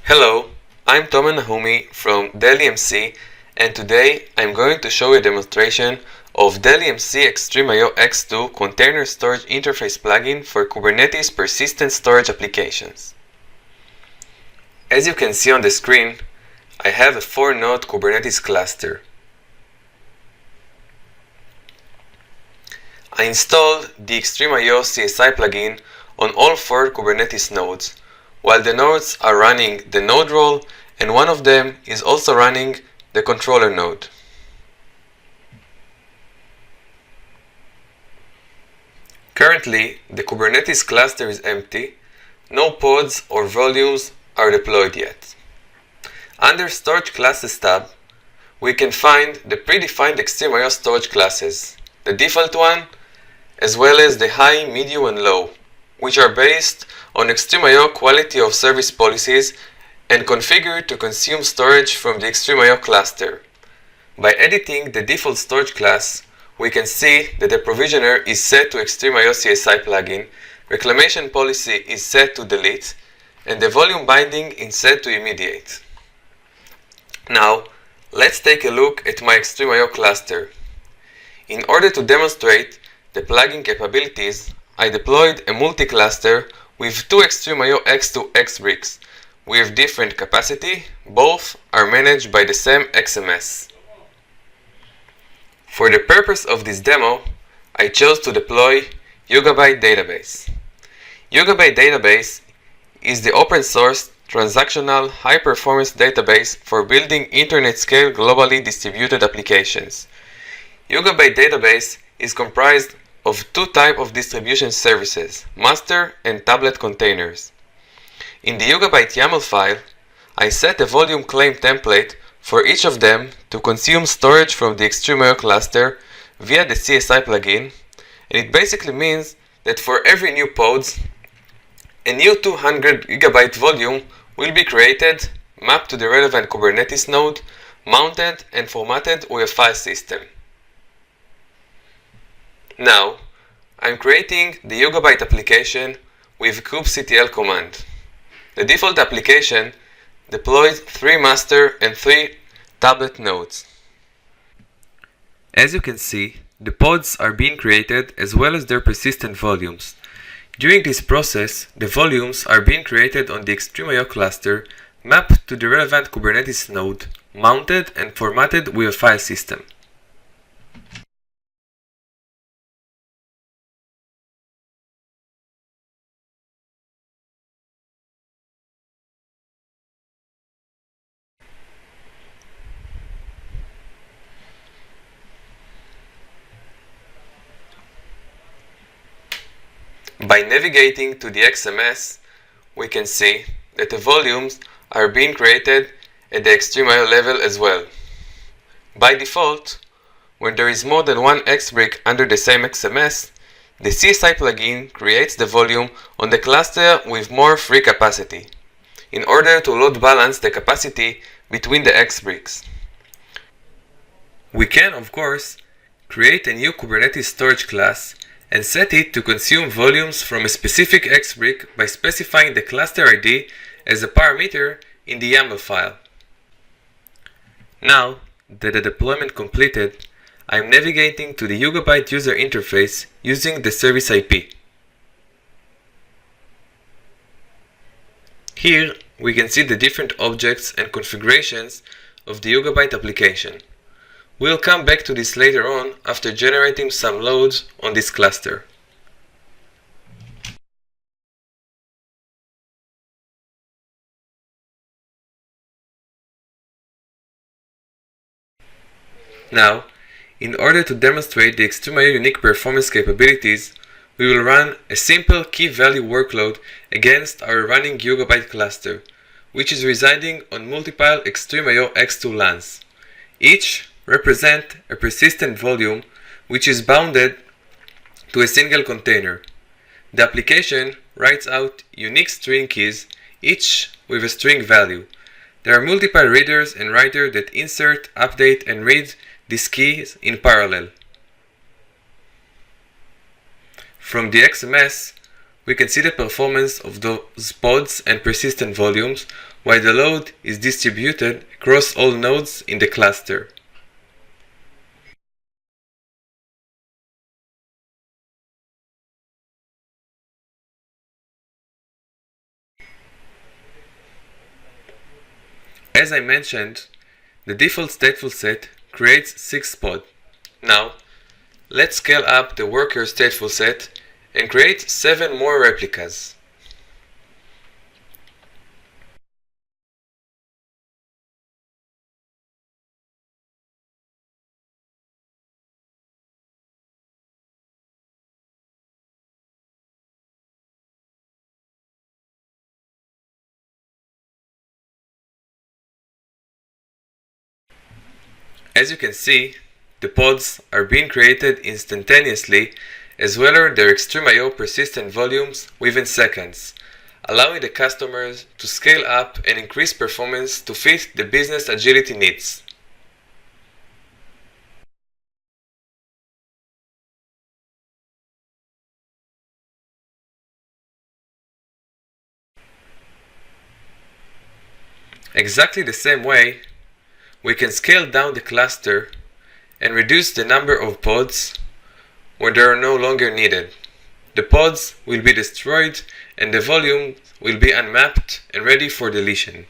Hello, I'm Tom Nahumi from Dell EMC, and today I'm going to show you a demonstration of Dell EMC XtremIO X2 Container Storage Interface plugin for Kubernetes persistent storage applications. As you can see on the screen, I have a 4-node Kubernetes cluster. I installed the XtremIO CSI plugin on all 4 Kubernetes nodes, while the nodes are running the node role and one of them is also running the controller node. Currently, the Kubernetes cluster is empty, no pods or volumes are deployed yet. Under Storage Classes tab, we can find the predefined XtremIO storage classes, the default one, as well as the high, medium and low, which are based on XtremIO quality of service policies and configured to consume storage from the XtremIO cluster. By editing the default storage class, we can see that the provisioner is set to XtremIO CSI plugin, reclamation policy is set to delete, and the volume binding is set to immediate. Now, let's take a look at my XtremIO cluster. In order to demonstrate the plugin capabilities, I deployed a multi-cluster with 2 XtremIO X2 X bricks with different capacity. Both are managed by the same XMS. For the purpose of this demo, I chose to deploy Yugabute database. Yugabute database is the open-source transactional high-performance database for building internet-scale globally distributed applications. Yugabute database is comprised of 2 types of distribution services, master and tablet containers. In the Yugabute YAML file, I set a volume claim template for each of them to consume storage from the XtremIO cluster via the CSI plugin, and it basically means that for every new pods, a new 200 GB volume will be created, mapped to the relevant Kubernetes node, mounted and formatted with a file system. Now, I'm creating the Yugabute application with kubectl command. The default application deploys 3 master and 3 tablet nodes. As you can see, the pods are being created as well as their persistent volumes. During this process, the volumes are being created on the XtremIO cluster, mapped to the relevant Kubernetes node, mounted and formatted with a file system. By navigating to the XMS, we can see that the volumes are being created at the XtremIO level as well. By default, when there is more than one X brick under the same XMS, the CSI plugin creates the volume on the cluster with more free capacity, in order to load balance the capacity between the X bricks. We can, of course, create a new Kubernetes storage class and set it to consume volumes from a specific X brick by specifying the cluster ID as a parameter in the YAML file. Now that the deployment completed, I am navigating to the Yugabute user interface using the service IP. Here we can see the different objects and configurations of the Yugabute application. We'll come back to this later on after generating some loads on this cluster. Now, in order to demonstrate the XtremIO unique performance capabilities, we will run a simple key value workload against our running Yugabute cluster, which is residing on multiple XtremIO X2 LANs. Each represent a persistent volume which is bounded to a single container. The application writes out unique string keys, each with a string value. There are multiple readers and writers that insert, update and read these keys in parallel. From the XMS, we can see the performance of those pods and persistent volumes, while the load is distributed across all nodes in the cluster. As I mentioned, the default stateful set creates 6 pods. Now, let's scale up the worker stateful set and create 7 more replicas. As you can see, the pods are being created instantaneously, as well as their XtremIO persistent volumes within seconds, allowing the customers to scale up and increase performance to fit the business agility needs. Exactly the same way, we can scale down the cluster and reduce the number of pods when they are no longer needed. The pods will be destroyed and the volume will be unmapped and ready for deletion.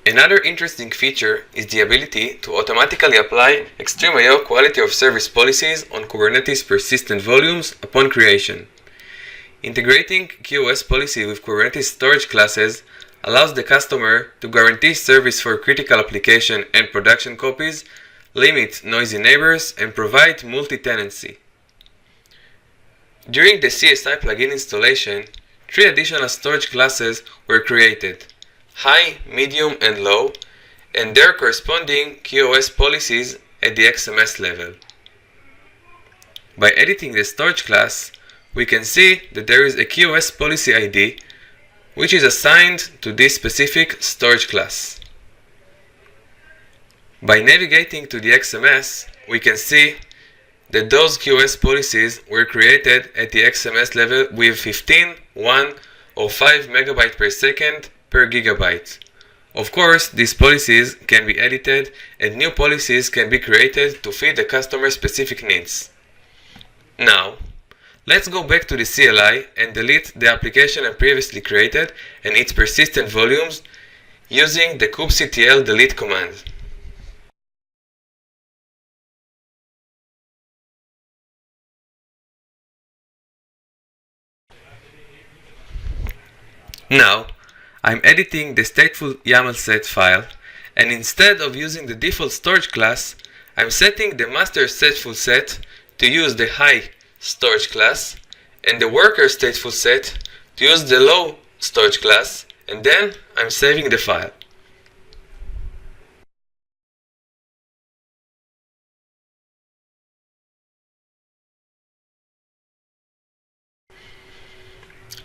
Another interesting feature is the ability to automatically apply XtremIO quality of service policies on Kubernetes persistent volumes upon creation. Integrating QoS policy with Kubernetes storage classes allows the customer to guarantee service for critical application and production copies, limit noisy neighbors, and provide multi-tenancy. During the CSI plugin installation, 3 additional storage classes were created: high, medium, and low, and their corresponding QoS policies at the XMS level. By editing the storage class, we can see that there is a QoS policy ID which is assigned to this specific storage class. By navigating to the XMS, we can see that those QoS policies were created at the XMS level with 15, 1, or 5 MB per second per gigabyte. Of course, these policies can be edited and new policies can be created to fit the customer's specific needs. Now, let's go back to the CLI and delete the application I previously created and its persistent volumes using the kubectl delete command. Now, I'm editing the stateful YAML set file, and instead of using the default storage class, I'm setting the master stateful set to use the high storage class and the worker stateful set to use the low storage class, and then I'm saving the file.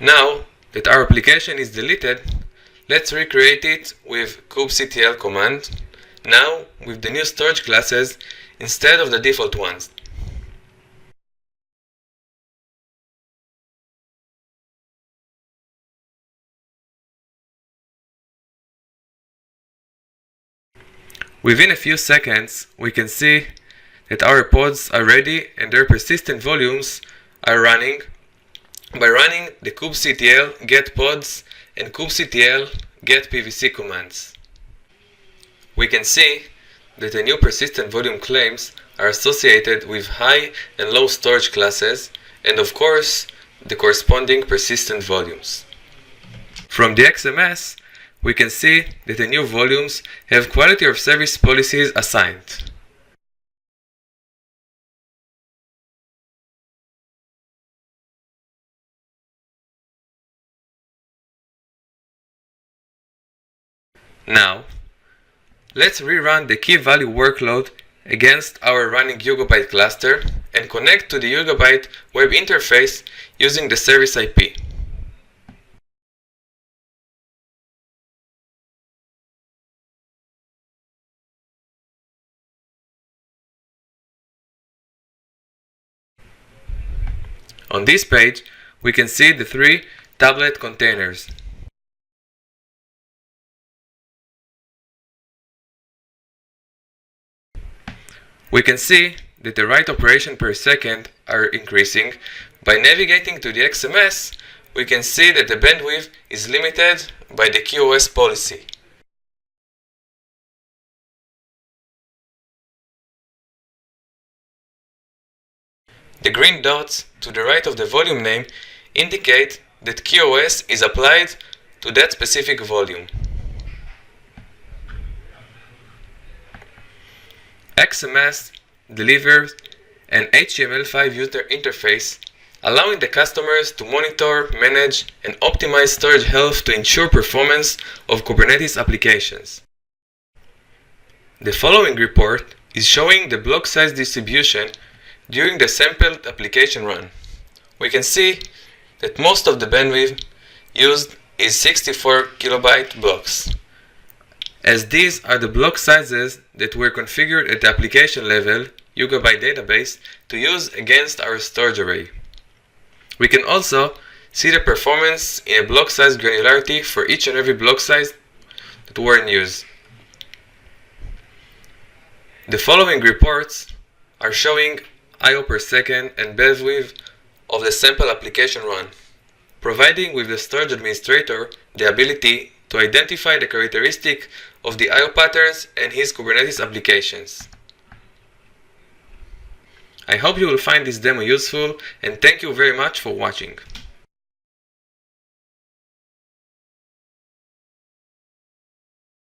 Now that our application is deleted, let's recreate it with kubectl command, now with the new storage classes instead of the default ones. Within a few seconds, we can see that our pods are ready and their persistent volumes are running by running the kubectl get pods and kubectl get pvc commands. We can see that the new persistent volume claims are associated with high and low storage classes and of course the corresponding persistent volumes. From the XMS, we can see that the new volumes have quality of service policies assigned. Now, let's rerun the key value workload against our running Yugabute cluster and connect to the Yugabute web interface using the service IP. On this page, we can see the 3 tablet containers. We can see that the write operation per second are increasing. By navigating to the XMS, we can see that the bandwidth is limited by the QoS policy. The green dots to the right of the volume name indicate that QoS is applied to that specific volume. XMS delivers an HTML5 user interface, allowing the customers to monitor, manage, and optimize storage health to ensure performance of Kubernetes applications. The following report is showing the block size distribution during the sampled application run. We can see that most of the bandwidth used is 64 kilobyte blocks, as these are the block sizes that were configured at the application level Yugabute database to use against our storage array. We can also see the performance in a block size granularity for each and every block size that were in use. The following reports are showing I/O per second and bandwidth of the sample application run, providing with the storage administrator the ability to identify the characteristic of the I/O patterns and his Kubernetes applications. I hope you will find this demo useful, and thank you very much for watching.